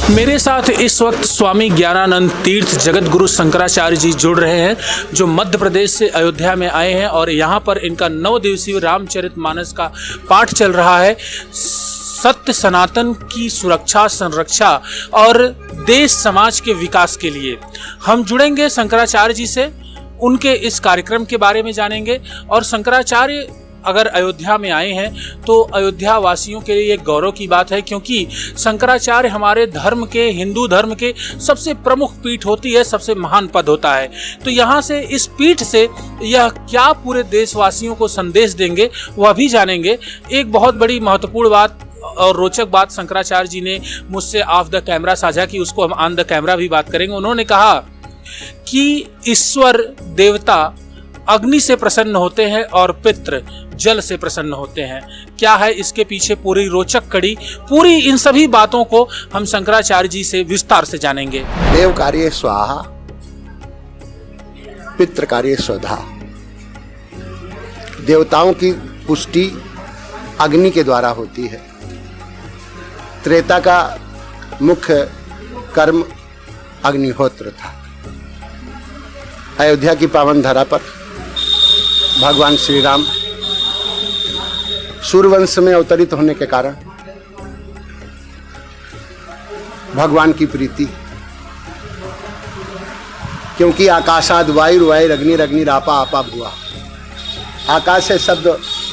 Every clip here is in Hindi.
मेरे साथ इस वक्त स्वामी ज्ञानानंद तीर्थ जगत गुरु शंकराचार्य जी जुड़ रहे हैं, जो मध्य प्रदेश से अयोध्या में आए हैं और यहाँ पर इनका 9 दिवसीय रामचरितमानस का पाठ चल रहा है। सत्य सनातन की सुरक्षा, संरक्षा और देश समाज के विकास के लिए हम जुड़ेंगे शंकराचार्य जी से, उनके इस कार्यक्रम के बारे में जानेंगे। और शंकराचार्य अगर अयोध्या में आए हैं तो अयोध्या वासियों के लिए एक गौरव की बात है, क्योंकि शंकराचार्य हमारे धर्म के, हिंदू धर्म के सबसे प्रमुख पीठ होती है, सबसे महान पद होता है। तो यहाँ से, इस पीठ से यह क्या पूरे देशवासियों को संदेश देंगे वह भी जानेंगे। एक बहुत बड़ी महत्वपूर्ण बात और रोचक बात शंकराचार्य जी ने मुझसे ऑफ द कैमरा साझा की, उसको हम ऑन द कैमरा भी बात करेंगे। उन्होंने कहा कि ईश्वर देवता अग्नि से प्रसन्न होते हैं और पितृ जल से प्रसन्न होते हैं। क्या है इसके पीछे पूरी रोचक कड़ी, पूरी इन सभी बातों को हम शंकराचार्य जी से विस्तार से जानेंगे। देव कार्य स्वाहा, पितृ कार्य स्वधा। देवताओं की पुष्टि अग्नि के द्वारा होती है। त्रेता का मुख्य कर्म अग्निहोत्र था। अयोध्या की पावन धरा पर भगवान श्री राम सूर्यवंश में अवतरित होने के कारण भगवान की प्रीति, क्योंकि आकाशाद वायु वायु अग्नि रापा आपा भुआ, आकाश से शब्द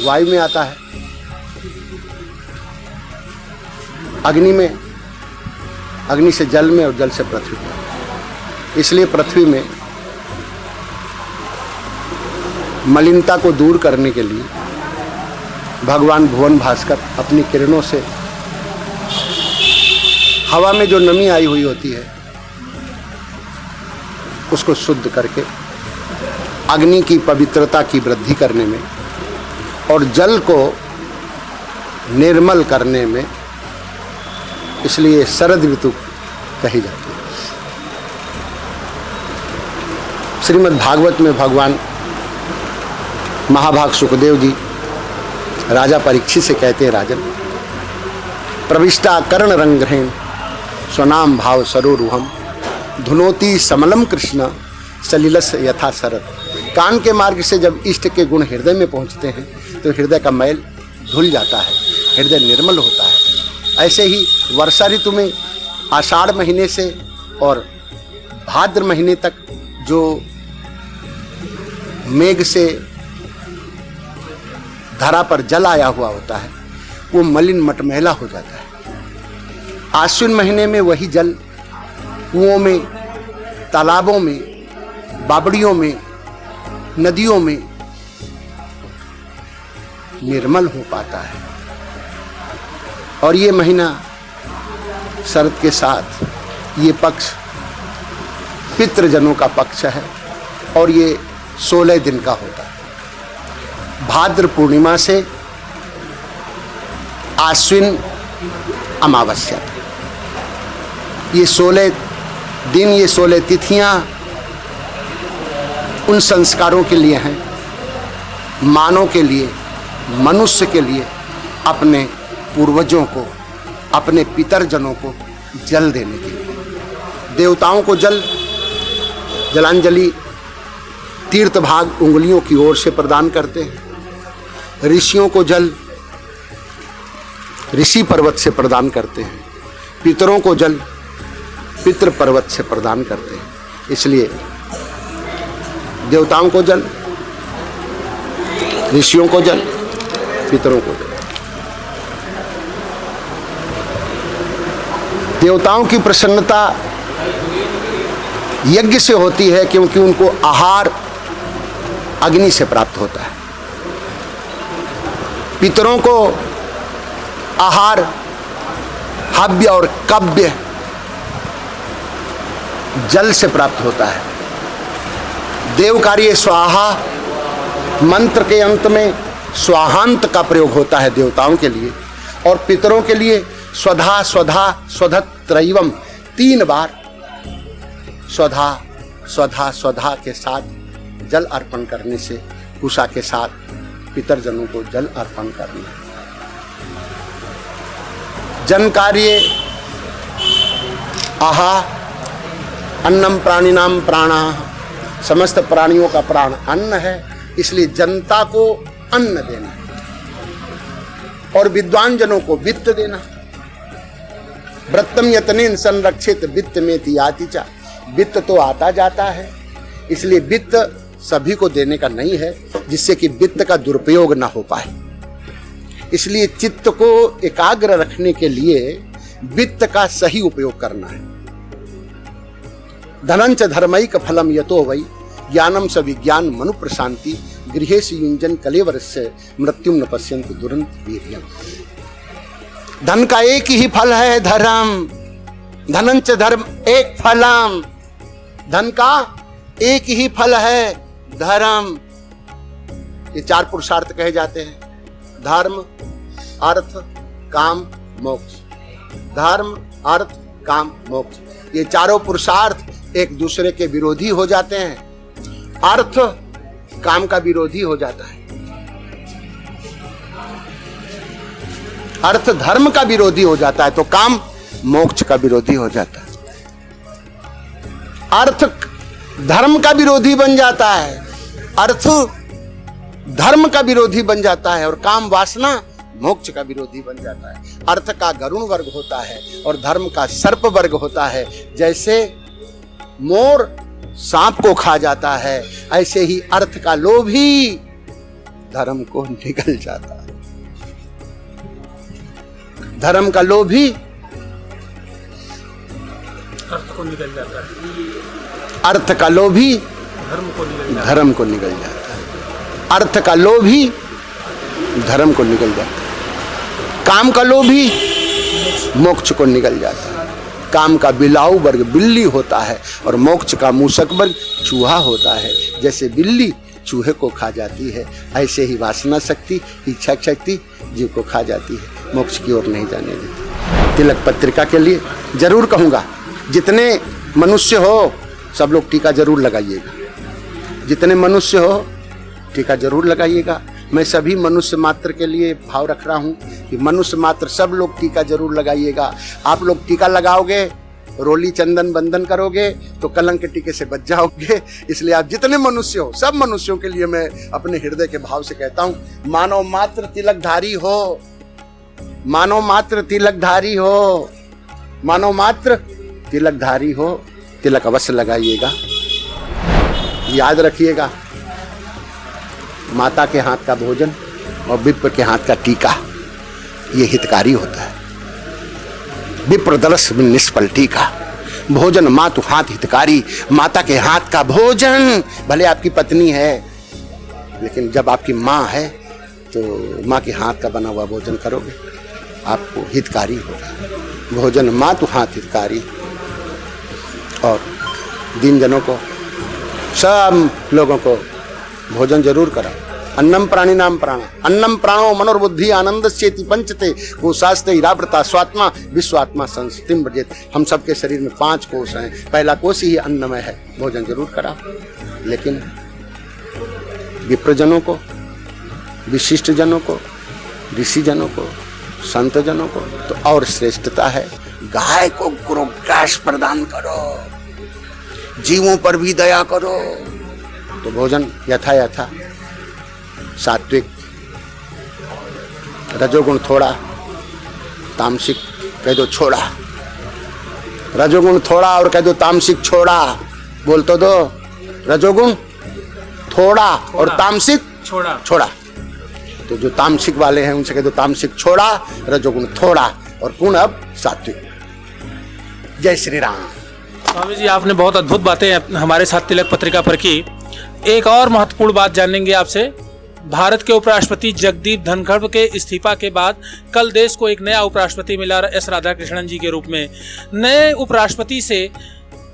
वायु में आता है, अग्नि में, अग्नि से जल में और जल से पृथ्वी में। इसलिए पृथ्वी में मलिनता को दूर करने के लिए भगवान भुवन भास्कर अपनी किरणों से हवा में जो नमी आई हुई होती है उसको शुद्ध करके अग्नि की पवित्रता की वृद्धि करने में और जल को निर्मल करने में, इसलिए शरद ऋतु कही जाती है। श्रीमद् भागवत में भगवान महाभाग सुखदेव जी राजा परीक्षित से कहते हैं, राजन प्रविष्टा कर्ण रंग्रहेण स्वनाम भाव सरोरुहम धुनोति समलम कृष्ण सलिलस यथा शरद। कान के मार्ग से जब इष्ट के गुण हृदय में पहुंचते हैं तो हृदय का मैल धुल जाता है, हृदय निर्मल होता है। ऐसे ही वर्षा ऋतु में आषाढ़ महीने से और भाद्र महीने तक जो मेघ से धरा पर जल आया हुआ होता है वो मलिन मटमैला हो जाता है। आश्विन महीने में वही जल कुओं में, तालाबों में, बावड़ियों में, नदियों में निर्मल हो पाता है। और ये महीना शरद के साथ ये पक्ष पितृजनों का पक्ष है और ये 16 दिन का होता है। भाद्र पूर्णिमा से आश्विन अमावस्या, ये 16 दिन, ये 16 तिथियां उन संस्कारों के लिए हैं, मानव के लिए, मनुष्य के लिए, अपने पूर्वजों को, अपने पितरजनों को जल देने के लिए। देवताओं को जल, जलांजलि तीर्थ भाग उंगलियों की ओर से प्रदान करते हैं। ऋषियों को जल ऋषि पर्वत से प्रदान करते हैं। पितरों को जल पितृ पर्वत से प्रदान करते हैं। इसलिए देवताओं को जल, ऋषियों को जल, पितरों को जल। देवताओं की प्रसन्नता यज्ञ से होती है, क्योंकि उनको आहार अग्नि से प्राप्त होता है। पितरों को आहार हव्य और कव्य जल से प्राप्त होता है। देव कार्य स्वाहा मंत्र के अंत में स्वाहांत का प्रयोग होता है देवताओं के लिए, और पितरों के लिए स्वधा स्वधा स्वधत्रैवम 3 बार स्वधा स्वधा स्वधा के साथ जल अर्पण करने से, कुशा के साथ पितरजनों को जल अर्पण करना। जन कार्य आहा अन्नम प्राणिनाम प्राणा, समस्त प्राणियों का प्राण अन्न है, इसलिए जनता को अन्न देना और विद्वान जनों को वित्त देना। व्रतम यतनेन संरक्षित वित्त में याति चा, वित्त तो आता जाता है, इसलिए वित्त सभी को देने का नहीं है, जिससे कि वित्त का दुरुपयोग ना हो पाए। इसलिए चित्त को एकाग्र रखने के लिए वित्त का सही उपयोग करना है। धनंच धर्मैक फलम यतो वै ज्ञानम स विज्ञान मनु प्रशांति गृहेश युंजन कलेवरस्य मृत्युम न पश्यन्ति दुरंत वीर्यम। धन का एक ही फल है धर्म, धनंच धर्म एक फलम, धन का एक ही फल है धर्म। ये 4 पुरुषार्थ कहे जाते हैं, धर्म अर्थ काम मोक्ष। धर्म अर्थ काम मोक्ष, ये चारों पुरुषार्थ एक दूसरे के विरोधी हो जाते हैं। अर्थ काम का विरोधी हो जाता है, अर्थ धर्म का विरोधी हो जाता है, तो काम मोक्ष का विरोधी हो जाता है। अर्थ धर्म का विरोधी बन जाता है, अर्थ धर्म का विरोधी बन जाता है, और काम वासना मोक्ष का विरोधी बन जाता है। अर्थ का गरुण वर्ग होता है और धर्म का सर्प वर्ग होता है। जैसे मोर सांप को खा जाता है, ऐसे ही अर्थ का लोभी धर्म को निगल जाता है। धर्म का लोभी अर्थ को निगल जाता है, अर्थ का लोभी धर्म को निगल जाता है, अर्थ का लोभी धर्म को निगल जाता है, काम का लोभी मोक्ष को निगल जाता है। काम का बिलाऊ वर्ग बिल्ली होता है और मोक्ष का मूषक वर्ग चूहा होता है। जैसे बिल्ली चूहे को खा जाती है, ऐसे ही वासना शक्ति इच्छा शक्ति जीव को खा जाती है, मोक्ष की ओर नहीं जाने देती। तिलक पत्रिका के लिए जरूर कहूँगा, जितने मनुष्य हो सब लोग टीका जरूर लगाइएगा, जितने मनुष्य हो टीका जरूर लगाइएगा। मैं सभी मनुष्य मात्र के लिए भाव रख रहा हूँ कि मनुष्य मात्र सब लोग टीका जरूर लगाइएगा। आप लोग टीका लगाओगे, रोली चंदन बंदन करोगे तो कलंक के टीके से बच जाओगे। इसलिए आप जितने मनुष्य हो, सब मनुष्यों के लिए मैं अपने हृदय के भाव से कहता हूँ, मानव मात्र तिलकधारी हो, मानव मात्र तिलकधारी हो, मानव मात्र तिलकधारी हो, तिलक अवश्य लगाइएगा। याद रखिएगा, माता के हाथ का भोजन और विप्र के हाथ का टीका ये हितकारी होता है। विप्र दलस में निष्फल टीका, भोजन मातु हाथ हितकारी। माता के हाथ का भोजन, भले आपकी पत्नी है लेकिन जब आपकी माँ है तो माँ के हाथ का बना हुआ भोजन करोगे, आपको हितकारी होगा। भोजन मातु हाथ हितकारी। और दीन जनों को, सब लोगों को भोजन जरूर करा। अन्नम प्राणिनाम प्राण, अन्नम प्राणो मनोर्बुद्धि आनंदस्येति पंचते कोशास्ते इरावृता स्वात्मा विश्वात्मा संस्थितिम व्रजेत। हम सबके शरीर में 5 कोश हैं, पहला कोश ही अन्नमय है, भोजन जरूर करा। लेकिन विप्रजनों को, विशिष्ट जनों को, ऋषि जनों को, संत जनों को तो और श्रेष्ठता है। गाय को गुरुग्रास प्रदान करो, जीवों पर भी दया करो। तो भोजन यथा यथा सात्विक, रजोगुण थोड़ा, तामसिक कह दो छोड़ा, रजोगुण थोड़ा और कह दो तामसिक छोड़ा। बोल तो दो, रजोगुण थोड़ा और तामसिक छोड़ा। तो जो तामसिक वाले हैं उनसे कह दो तामसिक छोड़ा, रजोगुण थोड़ा और पूर्ण अब सात्विक। जय श्री राम। स्वामी जी, आपने बहुत अद्भुत बातें हमारे साथ तिलक पत्रिका पर की। एक और महत्वपूर्ण बात जानेंगे आपसे। भारत के उपराष्ट्रपति जगदीप धनखड़ के इस्तीफा के बाद कल देश को एक नया उपराष्ट्रपति मिला, एस राधाकृष्णन जी के रूप में। नए उपराष्ट्रपति से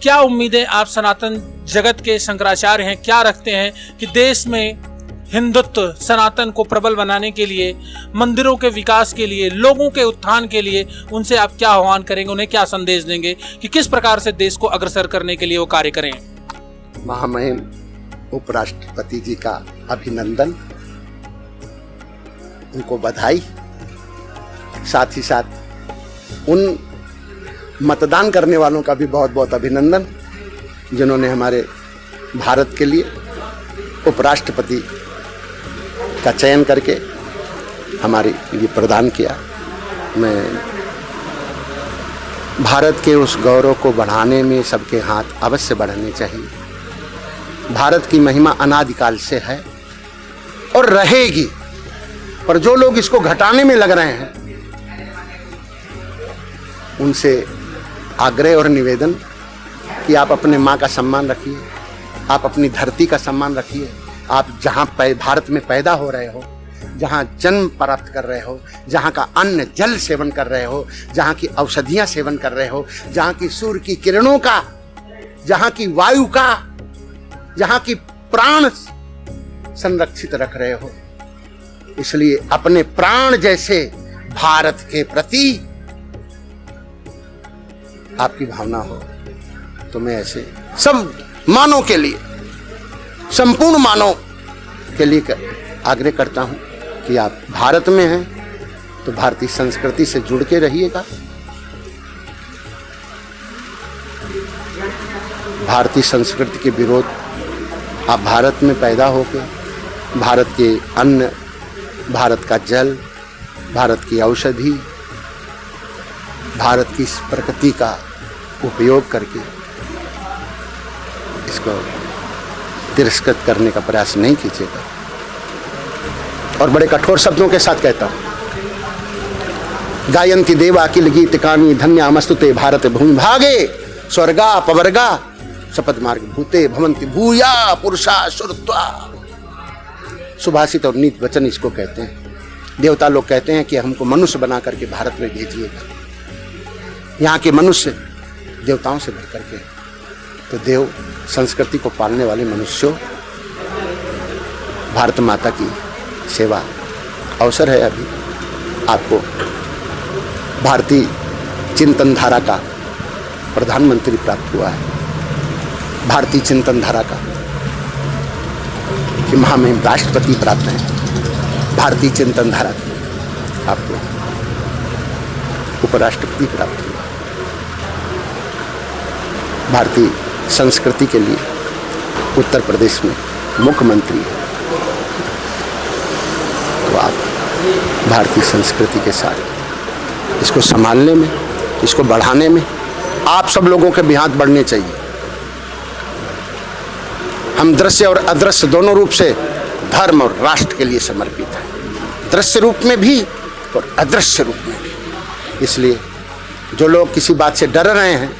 क्या उम्मीदें आप सनातन जगत के शंकराचार्य हैं, क्या रखते हैं कि देश में हिंदुत्व सनातन को प्रबल बनाने के लिए, मंदिरों के विकास के लिए, लोगों के उत्थान के लिए उनसे आप क्या आह्वान करेंगे, उन्हें क्या संदेश देंगे कि किस प्रकार से देश को अग्रसर करने के लिए वो कार्य करें? महामहिम उपराष्ट्रपति जी का अभिनंदन, उनको बधाई। साथ ही साथ उन मतदान करने वालों का भी बहुत बहुत अभिनंदन, जिन्होंने हमारे भारत के लिए उपराष्ट्रपति का चयन करके हमारे लिए प्रदान किया। मैं भारत के उस गौरव को बढ़ाने में सबके हाथ अवश्य बढ़ने चाहिए। भारत की महिमा अनादिकाल से है और रहेगी, पर जो लोग इसको घटाने में लग रहे हैं उनसे आग्रह और निवेदन कि आप अपने माँ का सम्मान रखिए, आप अपनी धरती का सम्मान रखिए। आप जहाँ भारत में पैदा हो रहे हो, जहाँ जन्म प्राप्त कर रहे हो, जहाँ का अन्न जल सेवन कर रहे हो, जहाँ की औषधियाँ सेवन कर रहे हो, जहाँ की सूर्य की किरणों का, जहाँ की वायु का, जहाँ की प्राण संरक्षित रख रहे हो, इसलिए अपने प्राण जैसे भारत के प्रति आपकी भावना हो तो मैं ऐसे सब मानव के लिए, संपूर्ण मानव के लिए आग्रह करता हूं कि आप भारत में हैं तो भारतीय संस्कृति से जुड़ के रहिएगा। भारतीय संस्कृति के विरोध, आप भारत में पैदा होकर भारत के अन्न, भारत का जल, भारत की औषधि, भारत की प्रकृति का उपयोग करके इसको तिरस्कृत करने का प्रयास नहीं कीजिएगा। और बड़े कठोर शब्दों के साथ कहता हूं, गायन्ति देवा किल गीतिकानि धन्यामस्तुते भारत भूमि भागे स्वर्गा पवर्गा शपथ मार्ग भूते भवन्ति भूया पुरुषा शुरत्वा। सुभाषित और नीत वचन इसको कहते हैं। देवता लोग कहते हैं कि हमको मनुष्य बना करके भारत में भेजिएगा। यहाँ के मनुष्य देवताओं से बढ़ करके, तो देव संस्कृति को पालने वाले मनुष्यों, भारत माता की सेवा अवसर है। अभी आपको भारतीय चिंतन धारा का प्रधानमंत्री प्राप्त हुआ है, भारतीय चिंतन धारा का कि महामहिम राष्ट्रपति प्राप्त है, भारतीय चिंतन धारा आपको उपराष्ट्रपति प्राप्त हुआ। भारतीय संस्कृति के लिए उत्तर प्रदेश में मुख्यमंत्री है, तो आप भारतीय संस्कृति के साथ इसको संभालने में, इसको बढ़ाने में आप सब लोगों के भी हाथ बढ़ने चाहिए। हम दृश्य और अदृश्य दोनों रूप से धर्म और राष्ट्र के लिए समर्पित हैं, दृश्य रूप में भी और अदृश्य रूप में भी। इसलिए जो लोग किसी बात से डर रहे हैं,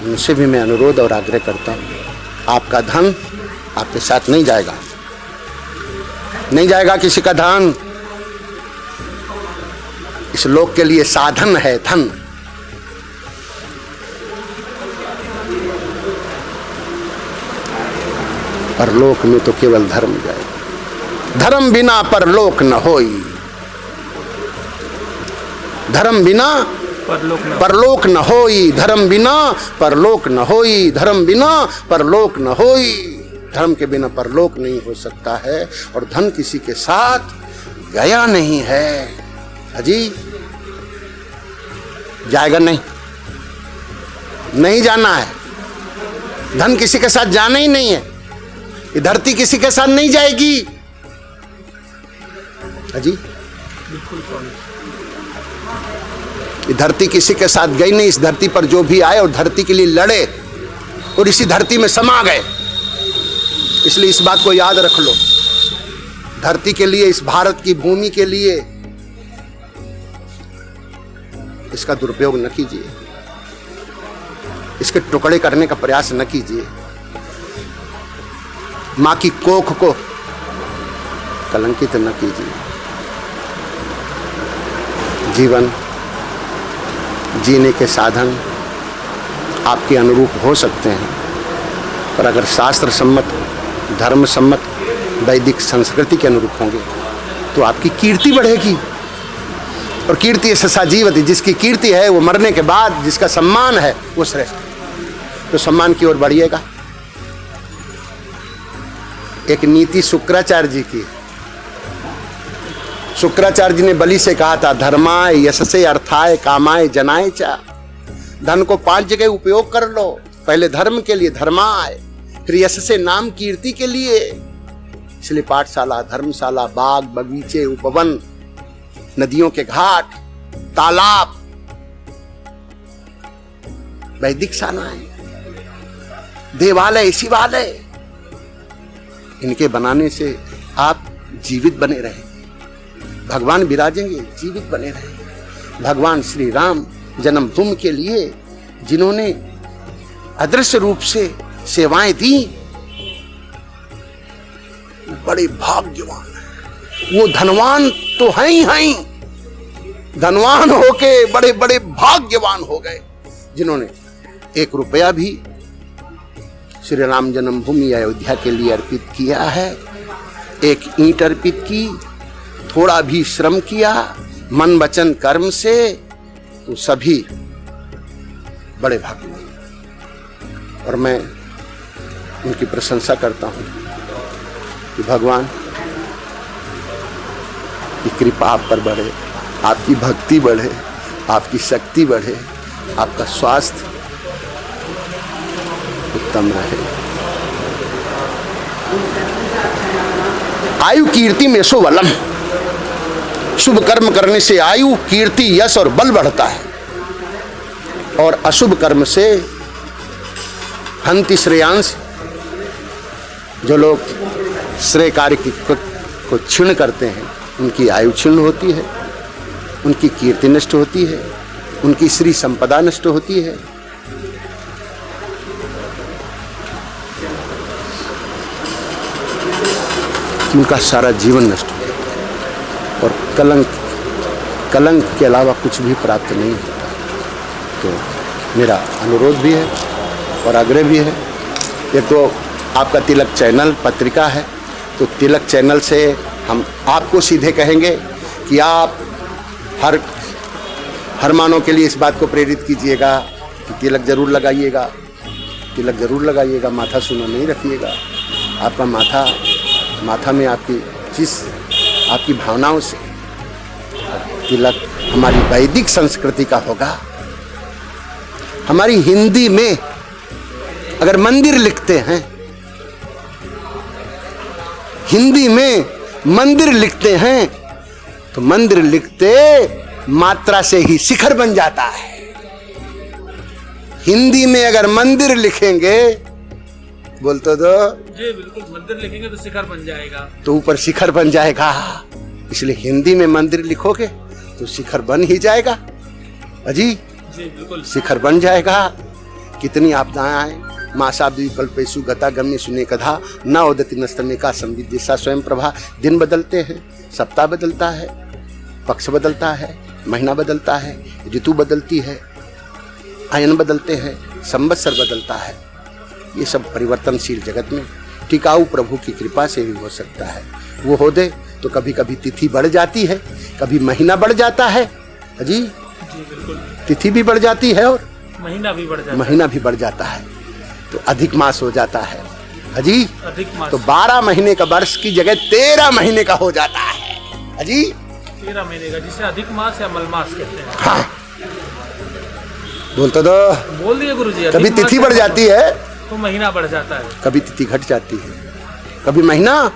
उनसे भी मैं अनुरोध और आग्रह करता हूँ, आपका धन आपके साथ नहीं जाएगा, नहीं जाएगा किसी का धन। इस लोक के लिए साधन है धन। परलोक में तो केवल धर्म जाएगा। धर्म बिना परलोक न होई, धर्म बिना परलोक न होई, धर्म बिना परलोक न होई, धर्म बिना परलोक न होई। धर्म के बिना परलोक नहीं हो सकता है और धन किसी के साथ गया नहीं है। अजी जाएगा नहीं, नहीं जाना है। धन किसी के साथ जाना ही नहीं है। ये धरती किसी के साथ नहीं जाएगी। अजी ये धरती किसी के साथ गई नहीं। इस धरती पर जो भी आए और धरती के लिए लड़े और इसी धरती में समा गए। इसलिए इस बात को याद रख लो, धरती के लिए, इस भारत की भूमि के लिए इसका दुरुपयोग न कीजिए, इसके टुकड़े करने का प्रयास न कीजिए। मां की कोख को कलंकित न कीजिए। जीवन जीने के साधन आपके अनुरूप हो सकते हैं, पर अगर शास्त्र सम्मत, धर्म सम्मत, वैदिक संस्कृति के अनुरूप होंगे तो आपकी कीर्ति बढ़ेगी। और कीर्ति ऐसा सजीवती, जिसकी कीर्ति है वो मरने के बाद, जिसका सम्मान है वो श्रेष्ठ, तो सम्मान की ओर बढ़िएगा। एक नीति शुक्राचार्य जी की, शुक्राचार्य जी ने बलि से कहा था, धर्माय यशसे अर्थाय कामाय जनाय चा। धन को 5 जगह उपयोग कर लो। पहले धर्म के लिए धर्माय, फिर यशसे नाम कीर्ति के लिए। इसलिए पाठशाला, धर्मशाला, बाग बगीचे, उपवन, नदियों के घाट, तालाब, वैदिक शालाएं, देवालय, शिवालय, इनके बनाने से आप जीवित बने रहेंगे। भगवान विराजेंगे, जीवित बने रहेंगे। भगवान श्री राम जन्मभूमि के लिए जिन्होंने अदृश्य रूप से सेवाएं दी, बड़े भाग्यवान हैं। वो धनवान तो हैं ही हैं, धनवान होके बड़े बड़े भाग्यवान हो गए जिन्होंने 1 रुपया भी श्री राम जन्मभूमि अयोध्या के लिए अर्पित किया है। 1 ईंट अर्पित की, थोड़ा भी श्रम किया मन वचन कर्म से, तो सभी बड़े भाग्यवान। और मैं उनकी प्रशंसा करता हूं कि भगवान की कृपा आप पर बढ़े, आपकी भक्ति बढ़े, आपकी शक्ति बढ़े, आपका स्वास्थ्य उत्तम रहे। आयु कीर्ति में सो बलम। शुभ कर्म करने से आयु, कीर्ति, यश और बल बढ़ता है, और अशुभ कर्म से हंति श्रेयांश। जो लोग श्रेय कार्य को क्षीण करते हैं, उनकी आयु क्षीण होती है, उनकी कीर्ति नष्ट होती है, उनकी श्री संपदा नष्ट होती है। उनका सारा जीवन नष्ट हो जाता, और कलंक के अलावा कुछ भी प्राप्त नहीं होता। तो मेरा अनुरोध भी है और आग्रह भी है। ये तो आपका तिलक चैनल पत्रिका है, तो तिलक चैनल से हम आपको सीधे कहेंगे कि आप हर मानव के लिए इस बात को प्रेरित कीजिएगा कि तिलक जरूर लगाइएगा, तिलक जरूर लगाइएगा, माथा सूना नहीं रखिएगा। आपका माथा में आपकी भावनाओं से तिलक हमारी वैदिक संस्कृति का होगा। हमारी हिंदी में अगर मंदिर लिखते हैं, हिंदी में मंदिर लिखते हैं, तो मंदिर लिखते मात्रा से ही शिखर बन जाता है। हिंदी में अगर मंदिर लिखेंगे, बोल तो दो जी, बिल्कुल मंदिर लिखेंगे तो शिखर बन जाएगा, तो ऊपर शिखर बन जाएगा। इसलिए हिंदी में मंदिर लिखोगे तो शिखर बन ही जाएगा। अजी जी बिल्कुल शिखर बन जाएगा। कितनी आपदाएं आए, मासाब्दी कल्पेशु गता गम्य सुने कथा न उदति नस्तने का संविदेशा स्वयं प्रभा। दिन बदलते हैं, सप्ताह बदलता है, पक्ष बदलता है, महीना बदलता है, ऋतु बदलती है, आयन बदलते हैं, संवत्सर बदलता है। ये सब परिवर्तनशील जगत में टिकाऊ प्रभु की कृपा से ही हो सकता है। वो हो दे तो कभी कभी तिथि बढ़ जाती है, कभी महीना बढ़ जाता है। जी बिल्कुल, तिथि भी बढ़ जाती है और महीना भी बढ़ जाता है, तो अधिक मास हो जाता है। अजी अधिक मास, तो 12 महीने का वर्ष की जगह 13 महीने का हो जाता है। अजी 13 महीने का, जिसे अधिक मास या मलमास कहते हैं। हाँ बोल तो दो, बोल दिए गुरुजी। कभी तिथि बढ़ जाती है तो महीना बढ़ जाता है, कभी तिथि घट जाती है, कभी महीना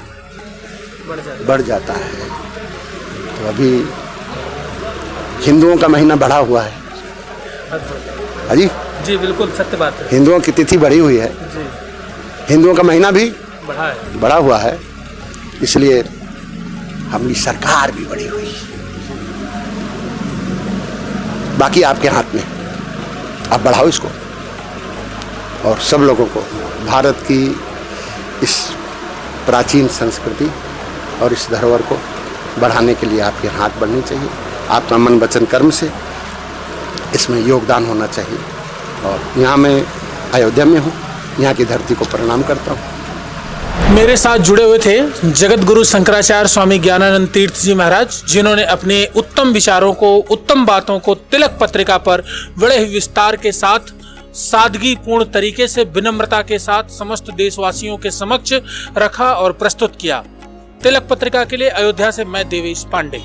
बढ़ जाता है। तो अभी हिंदुओं का महीना बढ़ा हुआ है। अजी जी बिल्कुल सत्य बात है। हिंदुओं की तिथि बढ़ी हुई है, जी हिंदुओं का महीना भी बढ़ा हुआ है। इसलिए हमारी सरकार भी बढ़ी हुई है। बाकी आपके हाथ में, आप बढ़ाओ इसको, और सब लोगों को भारत की इस प्राचीन संस्कृति और इस धरोहर को बढ़ाने के लिए आपके हाथ बढ़नी चाहिए। आपका मन वचन कर्म से इसमें योगदान होना चाहिए। और यहाँ मैं अयोध्या में हूँ, यहाँ की धरती को प्रणाम करता हूँ। मेरे साथ जुड़े हुए थे जगत गुरु शंकराचार्य स्वामी ज्ञानानंद तीर्थ जी महाराज, जिन्होंने अपने उत्तम विचारों को, उत्तम बातों को तिलक पत्रिका पर बड़े ही विस्तार के साथ, सादगी पूर्ण तरीके से, विनम्रता के साथ समस्त देशवासियों के समक्ष रखा और प्रस्तुत किया। तिलक पत्रिका के लिए अयोध्या से मैं देवेश पांडे।